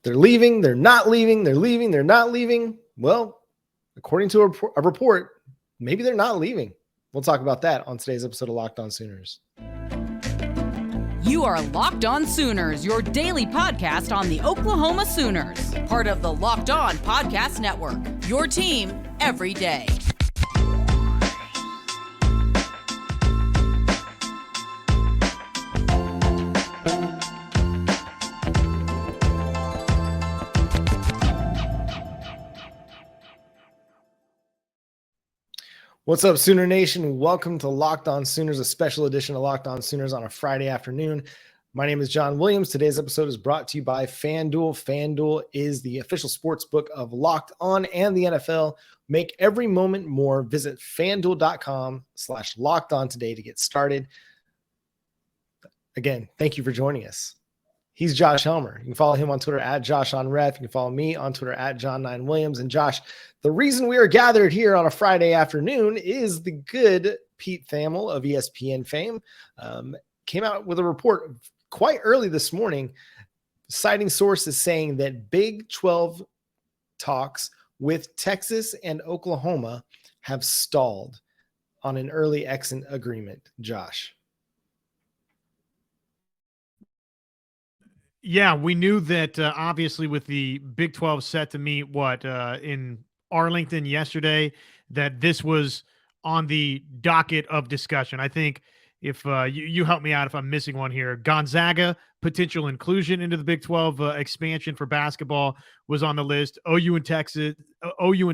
They're leaving, they're not leaving, they're leaving, they're not leaving. Well, according to a report, maybe they're not leaving. We'll talk about that on today's episode of Locked On Sooners. You are Locked On Sooners, your daily podcast on the Oklahoma Sooners, part of the Locked On Podcast Network, your team every day. What's up, Sooner Nation? Welcome to Locked On Sooners, a special edition of Locked On Sooners on a Friday afternoon. My name is John Williams. Today's episode is brought to you by FanDuel. FanDuel is the official sports book of Locked On and the NFL. Make every moment more. Visit FanDuel.com/LockedOn today to get started. Again, thank you for joining us. He's Josh Helmer. You can follow him on Twitter at JoshOnRef. You can follow me on Twitter at John9Williams. And Josh, the reason we are gathered here on a Friday afternoon is the good Pete Thamel of ESPN fame came out with a report quite early this morning, citing sources saying that Big 12 talks with Texas and Oklahoma have stalled on an early exit agreement. Josh. Yeah, we knew that obviously with the Big 12 set to meet in Arlington yesterday, that this was on the docket of discussion. I think if you help me out if I'm missing one here, Gonzaga potential inclusion into the Big 12 expansion for basketball was on the list. OU and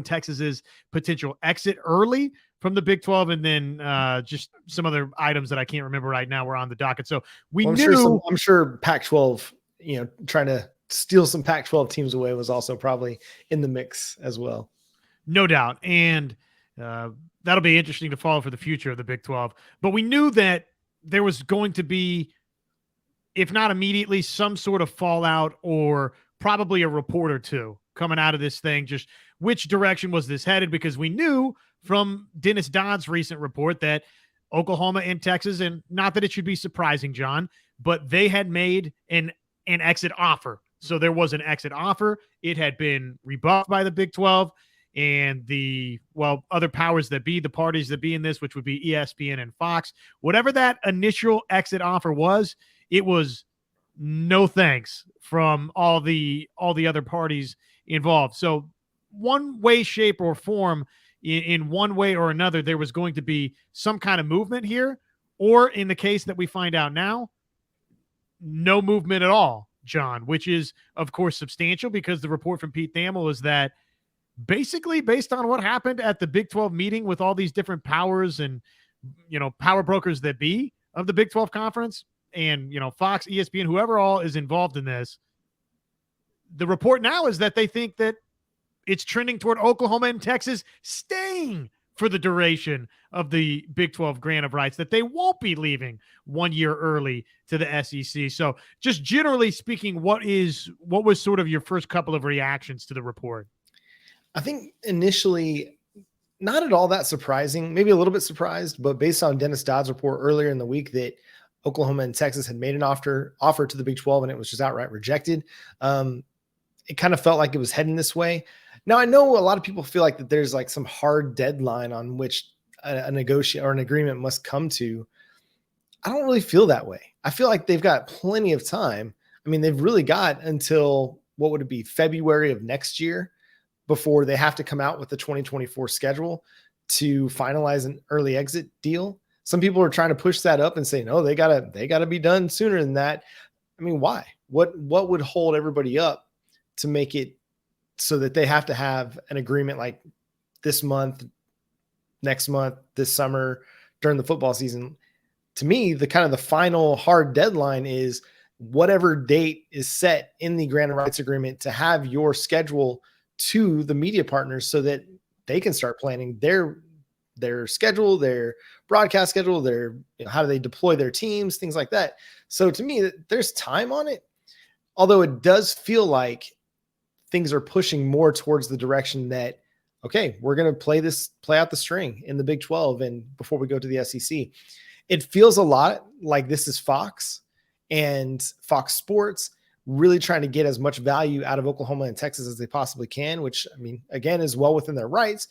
Texas's potential exit early from the Big 12, and then just some other items that I can't remember right now were on the docket. So I'm sure Pac-12, trying to steal some Pac-12 teams away was also probably in the mix as well. No doubt. And that'll be interesting to follow for the future of the Big 12. But we knew that there was going to be, if not immediately, some sort of fallout or probably a report or two coming out of this thing, just which direction was this headed, because we knew from Dennis Dodd's recent report that Oklahoma and Texas, and not that it should be surprising, John, but they had made an exit offer. So there was an exit offer. It had been rebuffed by the Big 12 and the other powers that be, the parties that be in this, which would be ESPN and Fox. Whatever that initial exit offer was, it was no thanks from all the other parties involved. So one way, shape, or form, in one way or another, there was going to be some kind of movement here, or in the case that we find out now, no movement at all, John, which is, of course, substantial, because the report from Pete Thamel is that basically based on what happened at the Big 12 meeting with all these different powers and, power brokers that be of the Big 12 conference and, Fox, ESPN, whoever all is involved in this, the report now is that they think that it's trending toward Oklahoma and Texas staying for the duration of the Big 12 grant of rights, that they won't be leaving 1 year early to the SEC. So just generally speaking, what was sort of your first couple of reactions to the report? I think initially not at all that surprising, maybe a little bit surprised, but based on Dennis Dodd's report earlier in the week that Oklahoma and Texas had made an offer to the Big 12 and it was just outright rejected. It kind of felt like it was heading this way. Now, I know a lot of people feel like that there's like some hard deadline on which a negotiation or an agreement must come to. I don't really feel that way. I feel like they've got plenty of time. I mean, they've really got until, what would it be, February of next year before they have to come out with the 2024 schedule to finalize an early exit deal. Some people are trying to push that up and say, no, they gotta be done sooner than that. I mean, why? What would hold everybody up to make it so that they have to have an agreement like this month, next month, this summer, during the football season? To me, the kind of the final hard deadline is whatever date is set in the grant of rights agreement to have your schedule to the media partners so that they can start planning their schedule, their broadcast schedule, their, how do they deploy their teams, things like that. So to me, there's time on it. Although it does feel like things are pushing more towards the direction that, okay, we're going to play out the string in the Big 12. And before we go to the SEC, it feels a lot like this is Fox and Fox Sports really trying to get as much value out of Oklahoma and Texas as they possibly can, which, I mean, again, is well within their rights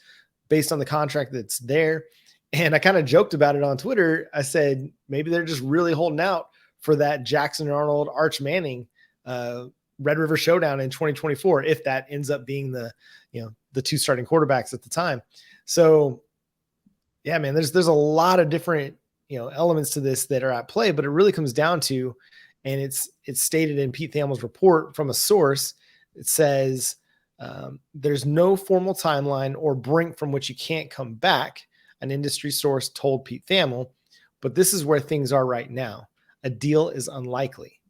based on the contract that's there. And I kind of joked about it on Twitter. I said, maybe they're just really holding out for that Jackson Arnold, Arch Manning, Red River Showdown in 2024, if that ends up being the two starting quarterbacks at the time. So yeah, man, there's a lot of different, elements to this that are at play, but it really comes down to, and it's stated in Pete Thamel's report from a source. It says there's no formal timeline or brink from which you can't come back. An industry source told Pete Thamel, but this is where things are right now. A deal is unlikely.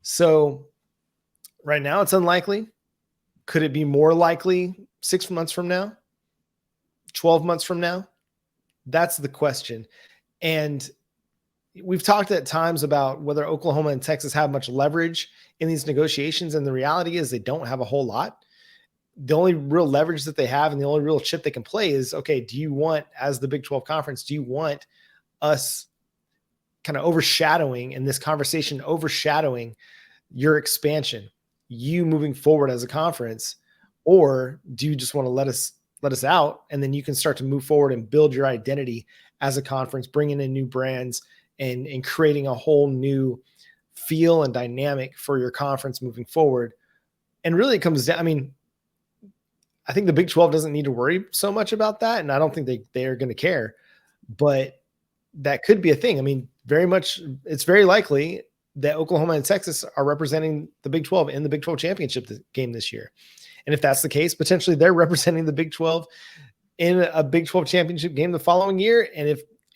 So right now it's unlikely. Could it be more likely 6 months from now? 12 months from now? That's the question. And we've talked at times about whether Oklahoma and Texas have much leverage in these negotiations. And the reality is they don't have a whole lot. The only real leverage that they have and the only real chip they can play is, okay, do you want, as the Big 12 conference, do you want us kind of overshadowing in this conversation, overshadowing your expansion, you moving forward as a conference, or do you just want to let us out, and then you can start to move forward and build your identity as a conference, bringing in new brands and creating a whole new feel and dynamic for your conference moving forward. And really it comes down, I mean, I think the Big 12 doesn't need to worry so much about that, and I don't think they are going to care, but that could be a thing. I mean, it's very likely that Oklahoma and Texas are representing the Big 12 in the Big 12 championship game this year. And if that's the case, potentially they're representing the Big 12 in a Big 12 championship game the following year.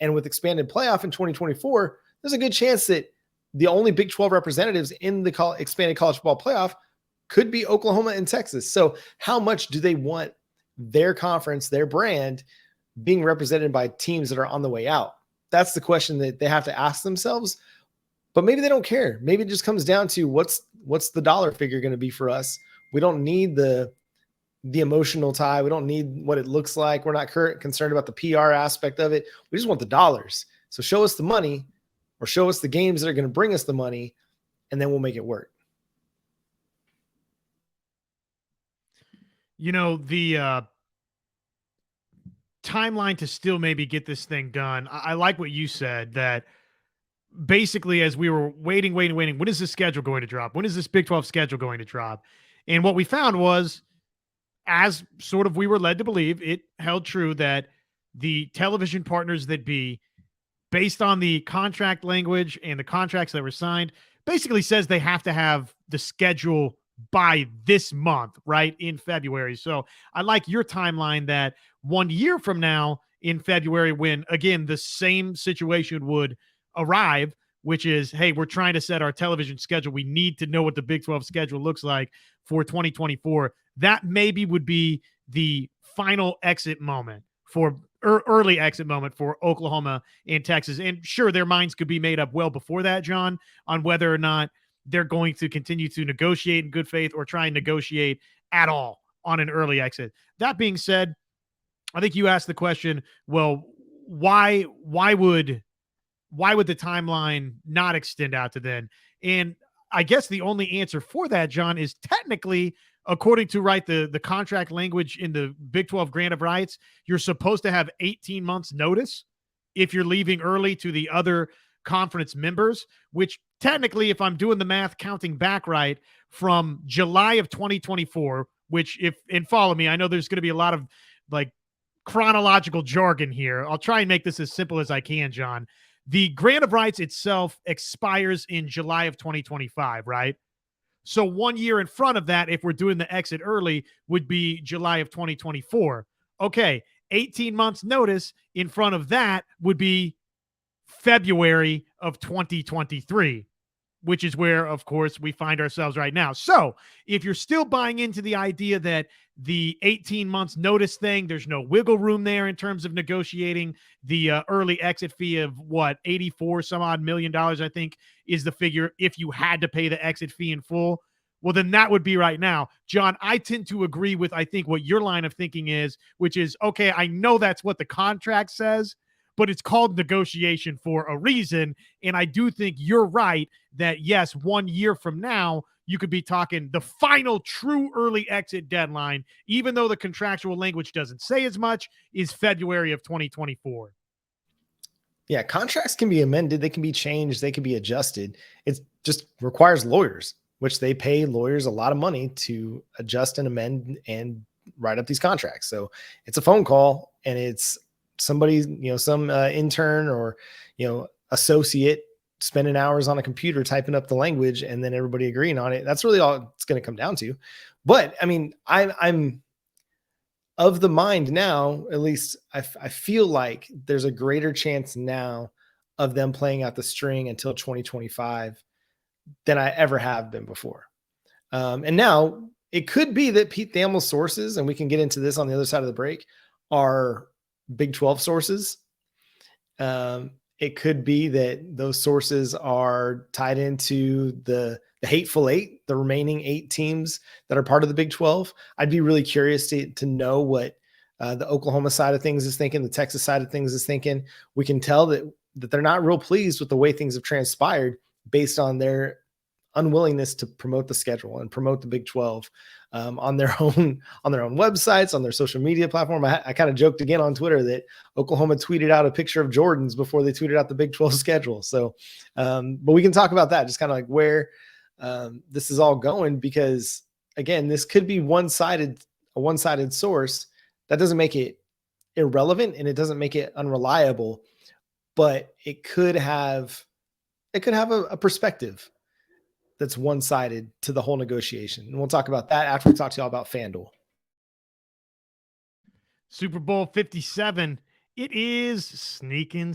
And with expanded playoff in 2024, there's a good chance that the only Big 12 representatives in the expanded college football playoff could be Oklahoma and Texas. So how much do they want their conference, their brand, being represented by teams that are on the way out? That's the question that they have to ask themselves. But maybe they don't care. Maybe it just comes down to what's the dollar figure going to be for us. We don't need the emotional tie. We don't need what it looks like. We're not concerned about the PR aspect of it. We just want the dollars. So show us the money, or show us the games that are going to bring us the money, and then we'll make it work. The timeline to still maybe get this thing done. I like what you said, that basically as we were waiting, when is this schedule going to drop? When is this Big 12 schedule going to drop? And what we found was, as sort of we were led to believe, it held true that the television partners that be, based on the contract language and the contracts that were signed, basically says they have to have the schedule by this month, right, in February. So I like your timeline that 1 year from now in February, when, again, the same situation would arrive, which is, hey, we're trying to set our television schedule. We need to know what the Big 12 schedule looks like for 2024. That maybe would be the final exit moment for early exit moment for Oklahoma and Texas. And sure, their minds could be made up well before that, John, on whether or not they're going to continue to negotiate in good faith or try and negotiate at all on an early exit. That being said, I think you asked the question, well, why would the timeline not extend out to then? And I guess the only answer for that, John, is technically, according to the contract language in the Big 12 grant of rights, you're supposed to have 18 months notice if you're leaving early to the other conference members, which technically, if I'm doing the math, counting back right, from July of 2024, which follow me, I know there's going to be a lot of like chronological jargon here. I'll try and make this as simple as I can, John. The grant of rights itself expires in July of 2025, right? So 1 year in front of that, if we're doing the exit early, would be July of 2024. Okay, 18 months notice in front of that would be February of 2023, which is where, of course, we find ourselves right now. So if you're still buying into the idea that the 18 months notice thing, there's no wiggle room there in terms of negotiating the early exit fee of what, 84 some odd $1 million, I think is the figure, if you had to pay the exit fee in full, well, then that would be right now. John, I tend to agree with, I think, what your line of thinking is, which is, okay, I know that's what the contract says, but it's called negotiation for a reason. And I do think you're right that, yes, 1 year from now, you could be talking the final true early exit deadline, even though the contractual language doesn't say as much, is February of 2024. Yeah, contracts can be amended, they can be changed, they can be adjusted. It just requires lawyers, which they pay lawyers a lot of money to adjust and amend and write up these contracts. So it's a phone call, and it's somebody, some intern or, associate spending hours on a computer typing up the language and then everybody agreeing on it. That's really all it's going to come down to. But I mean, I'm of the mind now, at least I feel like there's a greater chance now of them playing out the string until 2025 than I ever have been before. And now it could be that Pete Thamel's sources, and we can get into this on the other side of the break, are Big 12 sources. It could be that those sources are tied into the Hateful Eight, the remaining 8 teams that are part of the Big 12. I'd be really curious to know what the Oklahoma side of things is thinking, the Texas side of things is thinking. We can tell that they're not real pleased with the way things have transpired based on their unwillingness to promote the schedule and promote the Big 12 on their own websites, on their social media platform. I kind of joked again on Twitter that Oklahoma tweeted out a picture of Jordans before they tweeted out the Big 12 schedule. So, but we can talk about that, just kind of like where this is all going, because again, this could be a one-sided source. That doesn't make it irrelevant, and it doesn't make it unreliable, but it could have a perspective that's one-sided to the whole negotiation. And we'll talk about that after we talk to y'all about FanDuel. Super Bowl 57. It is sneaking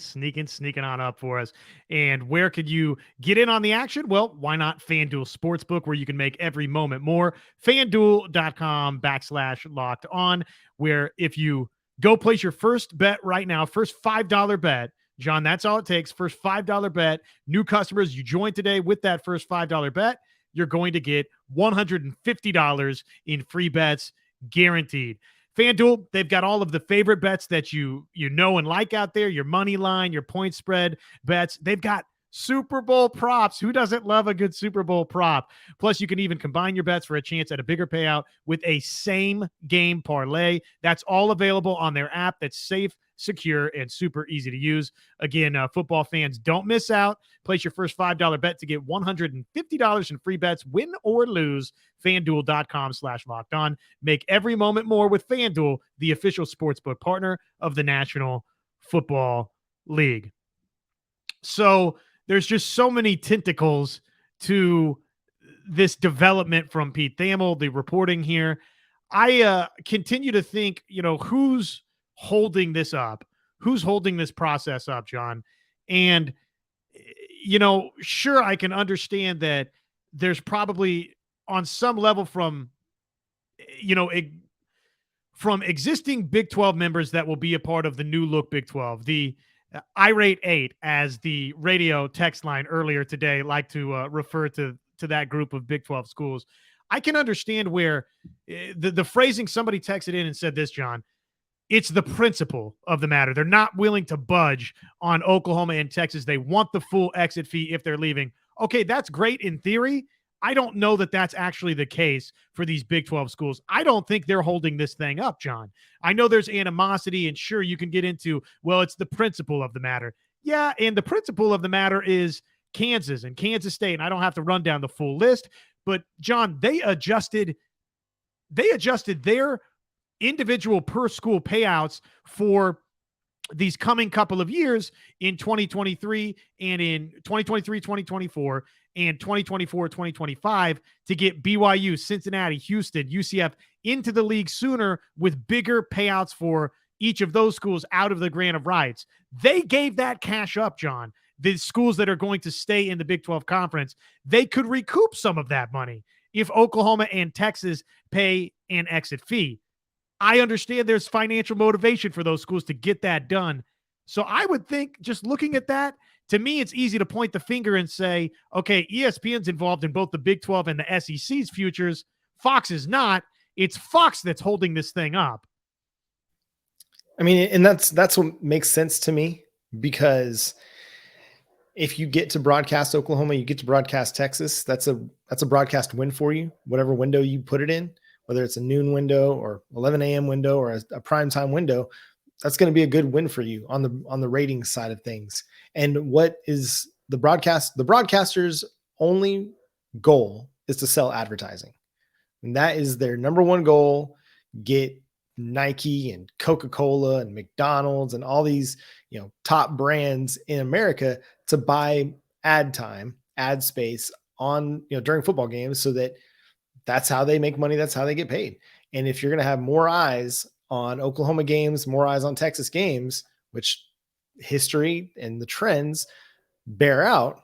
on up for us. And where could you get in on the action? Well, why not FanDuel Sportsbook, where you can make every moment more? FanDuel.com/locked on, where if you go place your first bet right now, first $5 bet, John, that's all it takes. First $5 bet. New customers, you join today with that first $5 bet, you're going to get $150 in free bets guaranteed. FanDuel, they've got all of the favorite bets that you know and like out there, your money line, your point spread bets. They've got Super Bowl props. Who doesn't love a good Super Bowl prop? Plus, you can even combine your bets for a chance at a bigger payout with a same game parlay. That's all available on their app that's safe, secure, and super easy to use. Again, football fans, don't miss out. Place your first $5 bet to get $150 in free bets, win or lose. FanDuel.com/locked on. Make every moment more with FanDuel, the official sportsbook partner of the National Football League. So there's just so many tentacles to this development from Pete Thamel, the reporting here. I continue to think, who's holding this up? Who's holding this process up, John? And, sure, I can understand that there's probably on some level from existing Big 12 members that will be a part of the new look Big 12, the Irate 8, as the radio text line earlier today like to refer to that group of Big 12 schools. I can understand where the phrasing, somebody texted in and said this, John, it's the principle of the matter. They're not willing to budge on Oklahoma and Texas. They want the full exit fee if they're leaving. Okay, that's great in theory. I don't know that that's actually the case for these Big 12 schools. I don't think they're holding this thing up, John. I know there's animosity, and sure, you can get into, well, it's the principle of the matter. Yeah, and the principle of the matter is Kansas and Kansas State, and I don't have to run down the full list, but John, they adjusted their individual per school payouts for these coming couple of years in 2023 and in 2023, 2024 and 2024, 2025 to get BYU, Cincinnati, Houston, UCF into the league sooner with bigger payouts for each of those schools out of the grant of rights. They gave that cash up, John. The schools that are going to stay in the Big 12 conference, they could recoup some of that money if Oklahoma and Texas pay an exit fee. I understand there's financial motivation for those schools to get that done. So I would think, just looking at that, to me, it's easy to point the finger and say, okay, ESPN's involved in both the Big 12 and the SEC's futures. Fox is not. It's Fox that's holding this thing up. I mean, and that's what makes sense to me, because if you get to broadcast Oklahoma, you get to broadcast Texas. That's a broadcast win for you, whatever window you put it in, whether it's a noon window or 11 a.m. window or a primetime window. That's going to be a good win for you on the ratings side of things. And what is the broadcaster's only goal is to sell advertising. And that is their number one goal. Get Nike and Coca-Cola and McDonald's and all these, top brands in America to buy ad time, ad space on, during football games, so that's how they make money. That's how they get paid. And if you're going to have more eyes on Oklahoma games, more eyes on Texas games, which history and the trends bear out,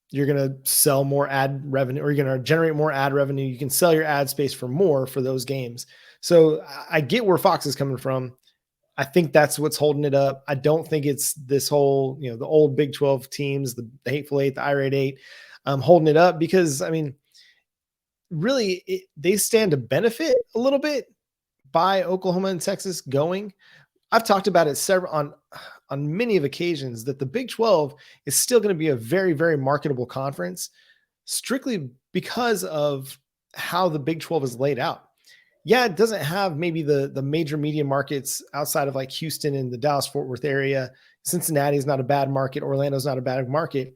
you're going to sell more ad revenue, or you're going to generate more ad revenue. You can sell your ad space for more for those games. So I get where Fox is coming from. I think that's what's holding it up. I don't think it's this whole, the old Big 12 teams, the Hateful Eight, the Irate Eight, holding it up, because, really they stand to benefit a little bit by Oklahoma and Texas going. I've talked about it on many of occasions that the Big 12 is still going to be a very, very marketable conference, strictly because of how the Big 12 is laid out. Yeah, it doesn't have maybe the major media markets outside of like Houston and the Dallas-Fort Worth area. Cincinnati is not a bad market. Orlando's not a bad market,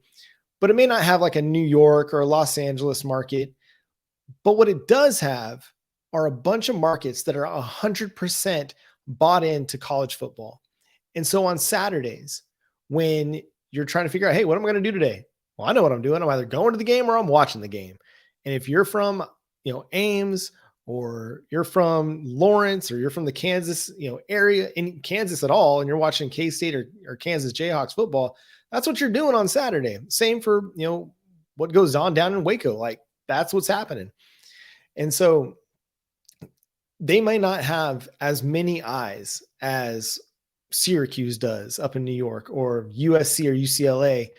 but it may not have like a New York or a Los Angeles market. But what it does have are a bunch of markets that are 100% bought into college football. And so on Saturdays, when you're trying to figure out, hey, what am I going to do today? Well, I know what I'm doing. I'm either going to the game or I'm watching the game. And if you're from, Ames, or you're from Lawrence, or you're from the Kansas, area, in Kansas at all, and you're watching K-State or Kansas Jayhawks football, that's what you're doing on Saturday. Same for, what goes on down in Waco. Like, that's what's happening. And so they may not have as many eyes as Syracuse does up in New York, or USC or UCLA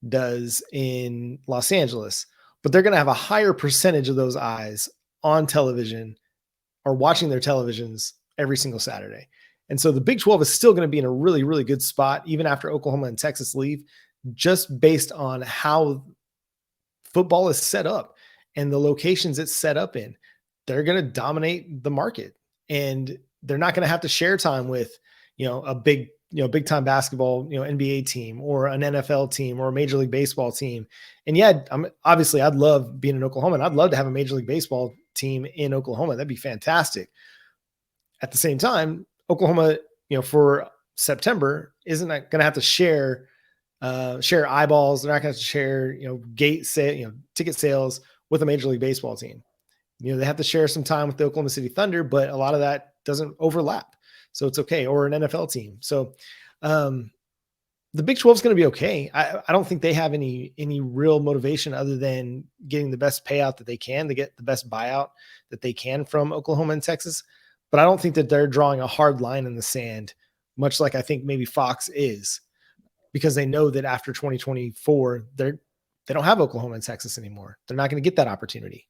does in Los Angeles, but they're going to have a higher percentage of those eyes on television or watching their televisions every single Saturday. And so the Big 12 is still going to be in a really, really good spot, even after Oklahoma and Texas leave, just based on how football is set up and the locations it's set up in. They're going to dominate the market, and they're not going to have to share time with, a big time basketball, NBA team, or an NFL team, or a Major League Baseball team. And yeah, I'd love being in Oklahoma, and I'd love to have a Major League Baseball team in Oklahoma. That'd be fantastic. At the same time, Oklahoma, for September isn't going to have to share eyeballs. They're not going to share, ticket sales with a Major League Baseball team. They have to share some time with the Oklahoma City Thunder, but a lot of that doesn't overlap. So it's okay. Or an NFL team. So the Big 12 is going to be okay. I don't think they have any real motivation other than getting the best payout that they can, to get the best buyout that they can from Oklahoma and Texas. But I don't think that they're drawing a hard line in the sand, much like I think maybe Fox is, because they know that after 2024, they don't have Oklahoma and Texas anymore. They're not going to get that opportunity.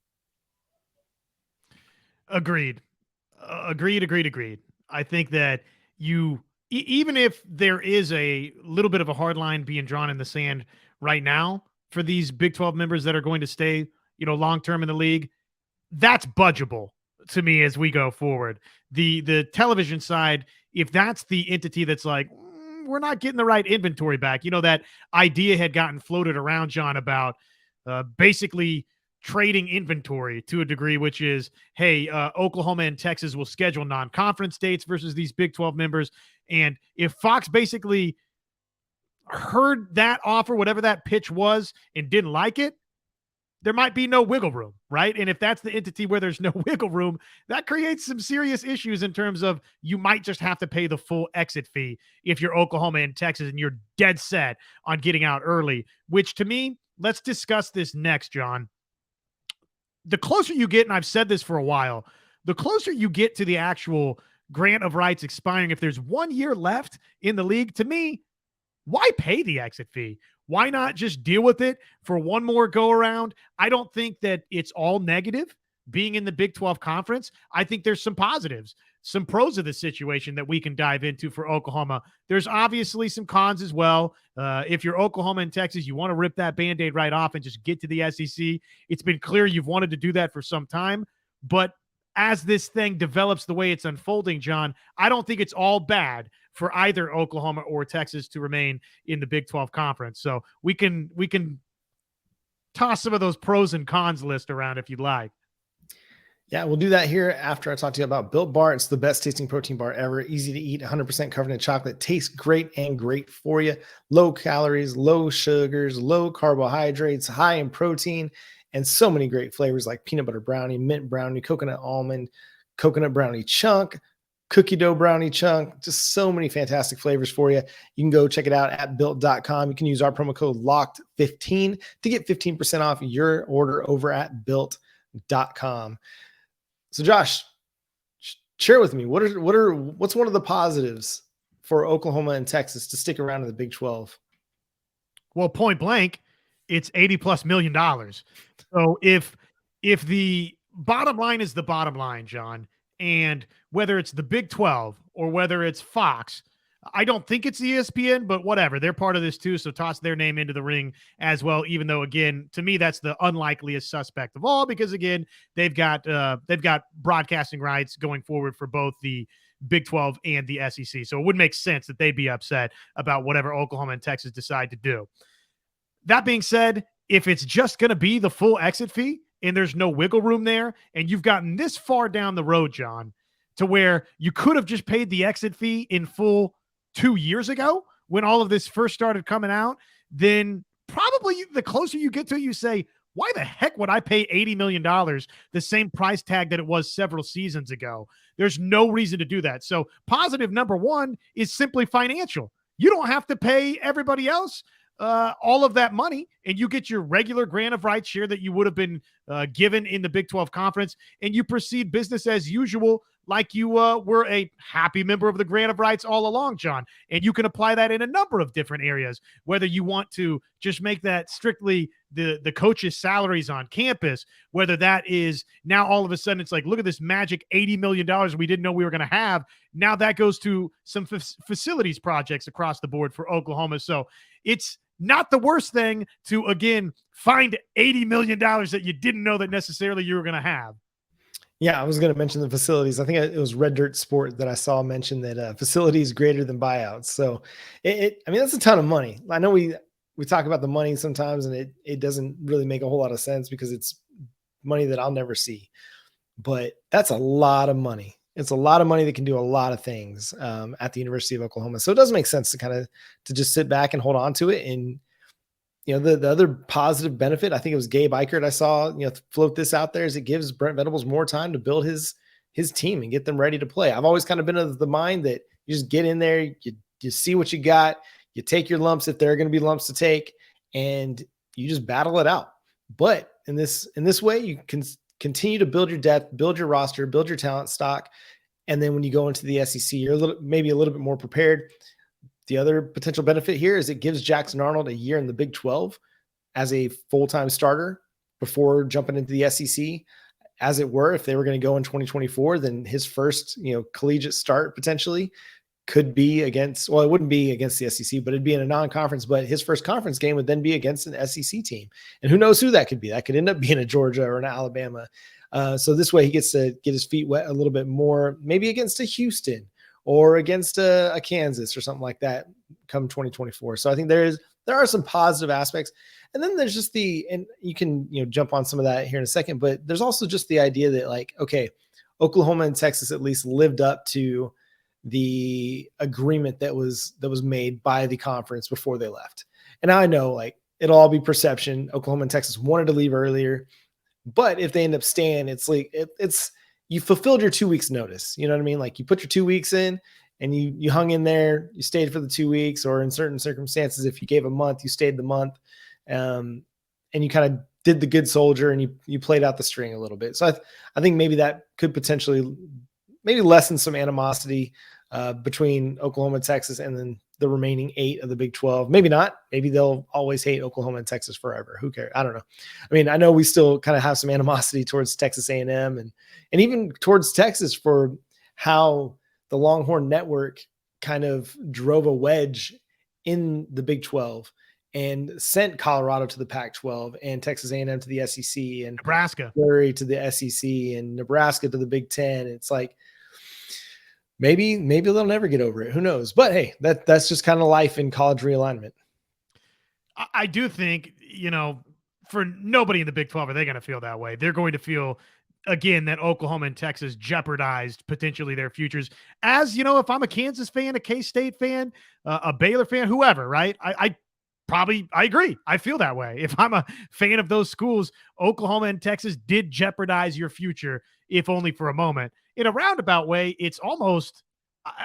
Agreed. I think that even if there is a little bit of a hard line being drawn in the sand right now for these Big 12 members that are going to stay, long-term in the league, that's budgeable to me as we go forward. The television side, if that's the entity that's like, we're not getting the right inventory back, that idea had gotten floated around, John, about basically trading inventory to a degree, which is, hey, Oklahoma and Texas will schedule non-conference dates versus these Big 12 members. And if Fox basically heard that offer, whatever that pitch was, and didn't like it, there might be no wiggle room, right? And if that's the entity where there's no wiggle room, that creates some serious issues in terms of you might just have to pay the full exit fee if you're Oklahoma and Texas and you're dead set on getting out early, which to me, let's discuss this next, John. The closer you get, and I've said this for a while, the closer you get to the actual grant of rights expiring, if there's 1 year left in the league, to me, why pay the exit fee? Why not just deal with it for one more go around? I don't think that it's all negative being in the Big 12 conference. I think there's some positives. some pros of the situation that we can dive into for Oklahoma. There's obviously some cons as well. If you're Oklahoma and Texas, you want to rip that Band-Aid right off and just get to the SEC. It's been clear you've wanted to do that for some time, but as this thing develops the way it's unfolding, John, I don't think it's all bad for either Oklahoma or Texas to remain in the Big 12 conference. So we can toss some of those pros and cons list around if you'd like. Yeah, we'll do that here after I talk to you about Built Bar. It's the best tasting protein bar ever. Easy to eat, 100% covered in chocolate. Tastes great and great for you. Low calories, low sugars, low carbohydrates, high in protein, and so many great flavors like peanut butter brownie, mint brownie, coconut almond, coconut brownie chunk, cookie dough brownie chunk. Just so many fantastic flavors for you. You can go check it out at built.com. You can use our promo code LOCKED15 to get 15% off your order over at built.com. So Josh, share with me, what's one of the positives for Oklahoma and Texas to stick around in the Big 12? Well, point blank, it's $80+ million. So if the bottom line is the bottom line, John, and whether it's the Big 12 or whether it's Fox, I don't think it's ESPN, but whatever. They're part of this too, so toss their name into the ring as well, even though, again, to me, that's the unlikeliest suspect of all because, again, they've got broadcasting rights going forward for both the Big 12 and the SEC. So it would make sense that they'd be upset about whatever Oklahoma and Texas decide to do. That being said, if it's just going to be the full exit fee and there's no wiggle room there, and you've gotten this far down the road, John, to where you could have just paid the exit fee in full 2 years ago when all of this first started coming out, then probably the closer you get to it, you say, why the heck would I pay $80 million, the same price tag that it was several seasons ago? There's no reason to do that. So positive number one is simply financial. You don't have to pay everybody else all of that money, and you get your regular grant of rights share that you would have been given in the Big 12 conference, and you proceed business as usual like you were a happy member of the grant of rights all along, John. And you can apply that in a number of different areas, whether you want to just make that strictly the coaches' salaries on campus, whether that is now all of a sudden it's like, look at this magic $80 million we didn't know we were going to have. Now that goes to some facilities projects across the board for Oklahoma. So it's not the worst thing to, again, find $80 million that you didn't know that necessarily you were going to have. Yeah, I was going to mention the facilities. I think it was Red Dirt Sport that I saw mention that facilities greater than buyouts. So I mean, that's a ton of money. I know we talk about the money sometimes and it doesn't really make a whole lot of sense because it's money that I'll never see, but that's a lot of money. It's a lot of money that can do a lot of things at the University of Oklahoma. So it does make sense to just sit back and hold on to it. And, you know, the other positive benefit, I think it was Gabe Eichert I saw, float this out there, is it gives Brent Venables more time to build his team and get them ready to play. I've always kind of been of the mind that you just get in there, you see what you got, you take your lumps if there are going to be lumps to take, and you just battle it out. But in this way, you can continue to build your depth, build your roster, build your talent stock. And then when you go into the SEC, you're maybe a little bit more prepared. The other potential benefit here is it gives Jackson Arnold a year in the Big 12 as a full-time starter before jumping into the SEC. As it were, if they were going to go in 2024, then his first, collegiate start potentially could be against, well, it wouldn't be against the SEC, but it'd be in a non-conference, but his first conference game would then be against an SEC team. And who knows who that could be? That could end up being a Georgia or an Alabama. So this way he gets to get his feet wet a little bit more, maybe against a Houston or against a Kansas or something like that come 2024. So I think there are some positive aspects. And then there's just and you can, jump on some of that here in a second, but there's also just the idea that, like, okay, Oklahoma and Texas at least lived up to the agreement that was made by the conference before they left. And I know, like, it'll all be perception. Oklahoma and Texas wanted to leave earlier, but if they end up staying, it's like, it's, you fulfilled your 2 weeks notice. You know what I mean? Like, you put your 2 weeks in and you hung in there, you stayed for the 2 weeks, or in certain circumstances, if you gave a month, you stayed the month. And you kind of did the good soldier and you played out the string a little bit. So I think maybe that could potentially maybe lessen some animosity between Oklahoma and Texas and then the remaining 8 of the Big 12. Maybe not. Maybe they'll always hate Oklahoma and Texas forever. Who cares? I don't know. I mean, I know we still kind of have some animosity towards Texas A&M and even towards Texas for how the Longhorn Network kind of drove a wedge in the Big 12 and sent Colorado to the Pac-12 and Texas A&M to the SEC and Nebraska, Missouri to the SEC and Nebraska to the Big 10. It's like, maybe they'll never get over it. Who knows? But hey, that's just kind of life in college realignment. I do think, for nobody in the Big 12 are they going to feel that way. They're going to feel, again, that Oklahoma and Texas jeopardized potentially their futures. As, if I'm a Kansas fan, a K-State fan, a Baylor fan, whoever, right? I agree. I feel that way. If I'm a fan of those schools, Oklahoma and Texas did jeopardize your future, if only for a moment. In a roundabout way, it's almost,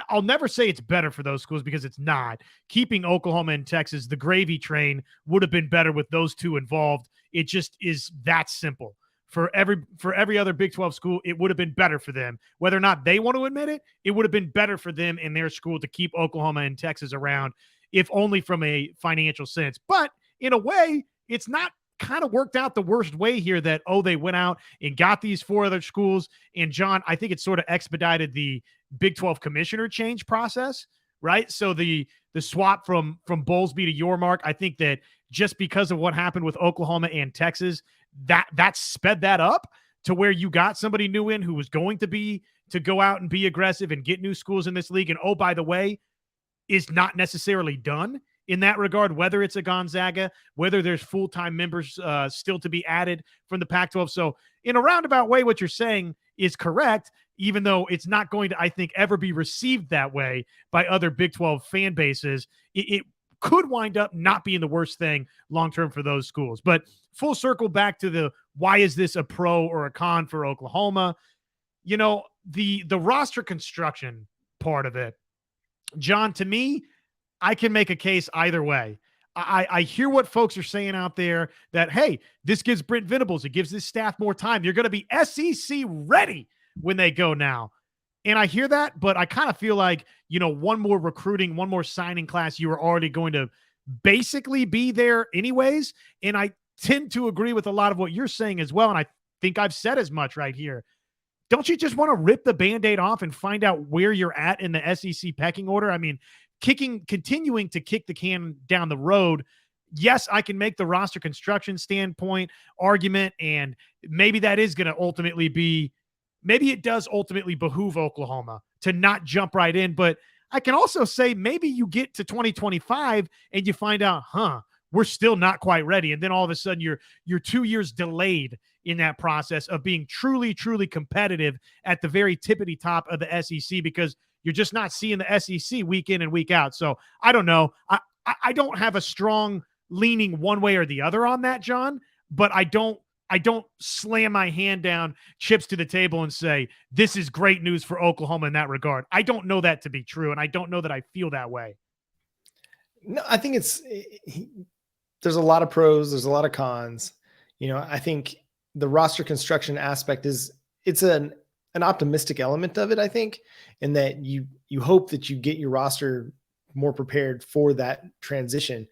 I'll never say it's better for those schools because it's not. Keeping Oklahoma and Texas, the gravy train would have been better with those two involved. It just is that simple. For every other Big 12 school, it would have been better for them. Whether or not they want to admit it, it would have been better for them in their school to keep Oklahoma and Texas around, if only from a financial sense. But in a way, it's not kind of worked out the worst way here that, they went out and got these 4 other schools. And John, I think it sort of expedited the Big 12 commissioner change process, right? So the swap from Bowlesby to Yormark, I think that just because of what happened with Oklahoma and Texas, that sped that up to where you got somebody new in who was going to go out and be aggressive and get new schools in this league. And by the way, is not necessarily done in that regard, whether it's a Gonzaga, whether there's full-time members still to be added from the Pac-12. So in a roundabout way, what you're saying is correct, even though it's not going to, I think, ever be received that way by other Big 12 fan bases. It could wind up not being the worst thing long-term for those schools. But full circle back to the, why is this a pro or a con for Oklahoma? The roster construction part of it, John, to me, I can make a case either way. I hear what folks are saying out there that, hey, this gives Brent Venables, it gives this staff more time. You're going to be SEC ready when they go now. And I hear that, but I kind of feel like, one more recruiting, one more signing class, you are already going to basically be there anyways. And I tend to agree with a lot of what you're saying as well. And I think I've said as much right here. Don't you just want to rip the Band-Aid off and find out where you're at in the SEC pecking order? I mean, continuing to kick the can down the road. Yes, I can make the roster construction standpoint argument, and maybe that is going to ultimately be, maybe it does ultimately behoove Oklahoma to not jump right in. But I can also say maybe you get to 2025 and you find out, we're still not quite ready. And then all of a sudden you're 2 years delayed in that process of being truly, truly competitive at the very tippity top of the SEC, because you're just not seeing the SEC week in and week out. So I don't know. I don't have a strong leaning one way or the other on that, John, but I don't slam my hand down, chips to the table, and say, this is great news for Oklahoma in that regard. I don't know that to be true, and I don't know that I feel that way. No, I think there's a lot of pros, there's a lot of cons. I think the roster construction aspect it's an optimistic element of it, I think, in that you hope that you get your roster more prepared for that transition,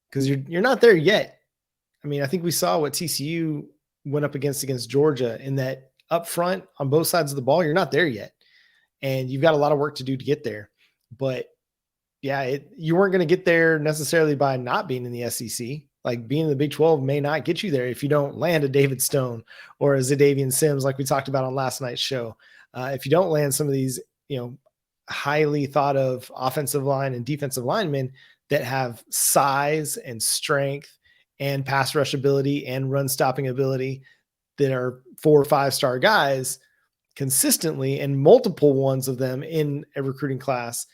because you're not there yet. I mean, I think we saw what TCU went up against Georgia, in that up front on both sides of the ball, you're not there yet. And you've got a lot of work to do to get there. But yeah, you weren't going to get there necessarily by not being in the SEC. Like, being in the Big 12 may not get you there if you don't land a David Stone or a Zadavian Sims, like we talked about on last night's show. If you don't land some of these, highly thought of offensive line and defensive linemen that have size and strength and pass rush ability and run stopping ability, that are 4 or 5 star guys consistently, and multiple ones of them in a recruiting class,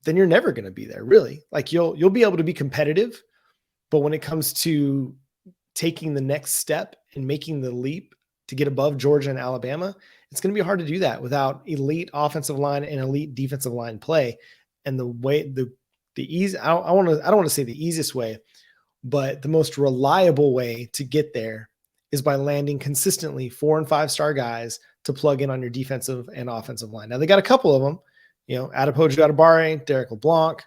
then you're never going to be there, really. Like, you'll be able to be competitive, but when it comes to taking the next step and making the leap to get above Georgia and Alabama, it's going to be hard to do that without elite offensive line and elite defensive line play. And the way the easy, I don't want to say the easiest way, but the most reliable way to get there is by landing consistently 4 and 5 star guys to plug in on your defensive and offensive line. Now, they got a couple of them, Adepoju Adebare, Derek LeBlanc,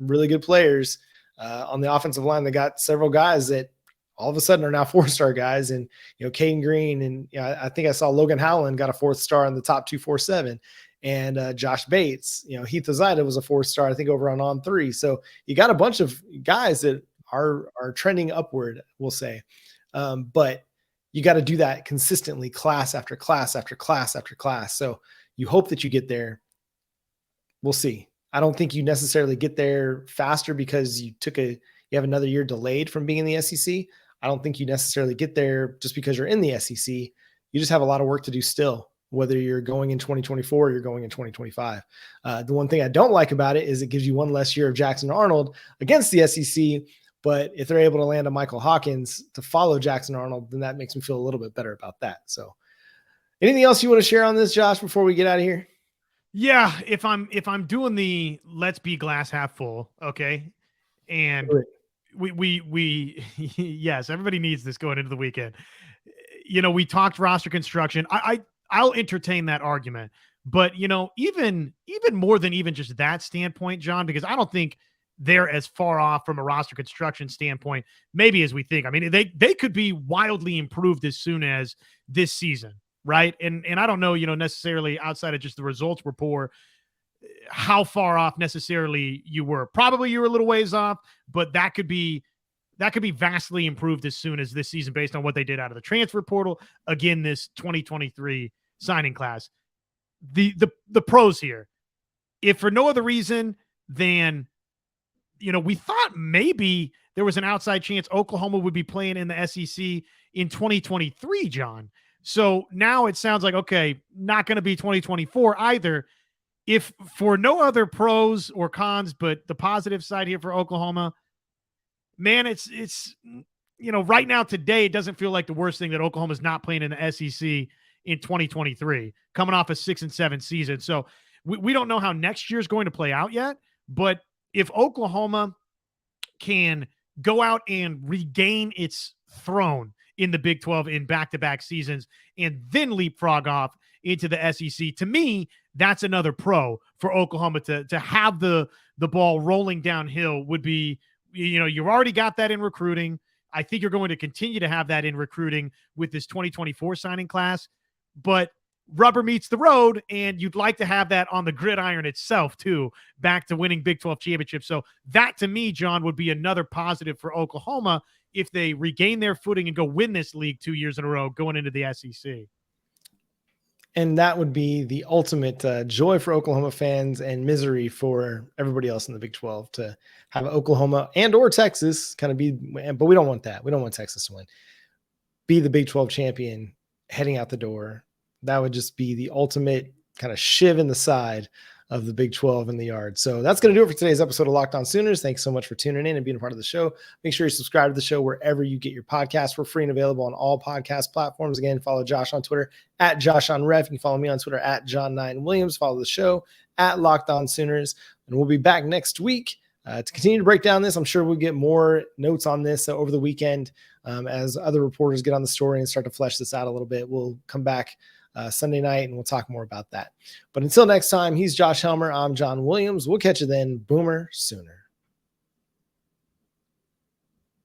really good players. On the offensive line, they got several guys that all of a sudden are now 4-star guys. And, Caden Green, and I think I saw Logan Howland got a 4th star in the top 247, and Josh Bates, Heath Ozida was a 4-star, I think, over on On3. So you got a bunch of guys that are trending upward, we'll say. But you got to do that consistently, class after class after class after class. So you hope that you get there. We'll see. I don't think you necessarily get there faster because you have another year delayed from being in the SEC. I don't think you necessarily get there just because you're in the SEC. You just have a lot of work to do still, whether you're going in 2024 or you're going in 2025. The one thing I don't like about it is it gives you one less year of Jackson Arnold against the SEC. But if they're able to land a Michael Hawkins to follow Jackson Arnold, then that makes me feel a little bit better about that. So anything else you want to share on this, Josh, before we get out of here? Yeah. If I'm doing the let's be glass half full. Okay. And we yes, everybody needs this going into the weekend. We talked roster construction. I'll entertain that argument, but even more than even just that standpoint, John, because I don't think they're as far off from a roster construction standpoint, maybe as we think. I mean, they could be wildly improved as soon as this season, right? And I don't know, necessarily outside of just the results were poor, how far off necessarily you were. Probably you were a little ways off, but that could be vastly improved as soon as this season based on what they did out of the transfer portal. Again, this 2023 signing class. The pros here, if for no other reason than we thought maybe there was an outside chance Oklahoma would be playing in the SEC in 2023, John. So now it sounds like, okay, not going to be 2024 either. If for no other pros or cons, but the positive side here for Oklahoma, man, it's right now today, it doesn't feel like the worst thing that Oklahoma's not playing in the SEC in 2023, coming off a 6-7 season. So we don't know how next year's going to play out yet, but if Oklahoma can go out and regain its throne in the Big 12 in back-to-back seasons and then leapfrog off into the SEC, to me, that's another pro for Oklahoma to have the ball rolling downhill would be, you've already got that in recruiting. I think you're going to continue to have that in recruiting with this 2024 signing class, but rubber meets the road, and you'd like to have that on the gridiron itself too, back to winning Big 12 championships. So that to me, John, would be another positive for Oklahoma if they regain their footing and go win this league 2 years in a row going into the SEC. And that would be the ultimate joy for Oklahoma fans and misery for everybody else in the Big 12 to have Oklahoma and or Texas kind of be, but we don't want that. We don't want Texas to win. Be the Big 12 champion heading out the door. That would just be the ultimate kind of shiv in the side of the Big 12 in the yard. So that's going to do it for today's episode of Locked On Sooners. Thanks so much for tuning in and being a part of the show. Make sure you subscribe to the show wherever you get your podcasts. We're free and available on all podcast platforms. Again, follow Josh on Twitter at JoshOnRef. You can follow me on Twitter at John9Williams. Follow the show at Locked On Sooners. And we'll be back next week to continue to break down this. I'm sure we'll get more notes on this over the weekend as other reporters get on the story and start to flesh this out a little bit. We'll come back Sunday night, and we'll talk more about that. But until next time, he's Josh Helmer. I'm John Williams. We'll catch you then. Boomer Sooner.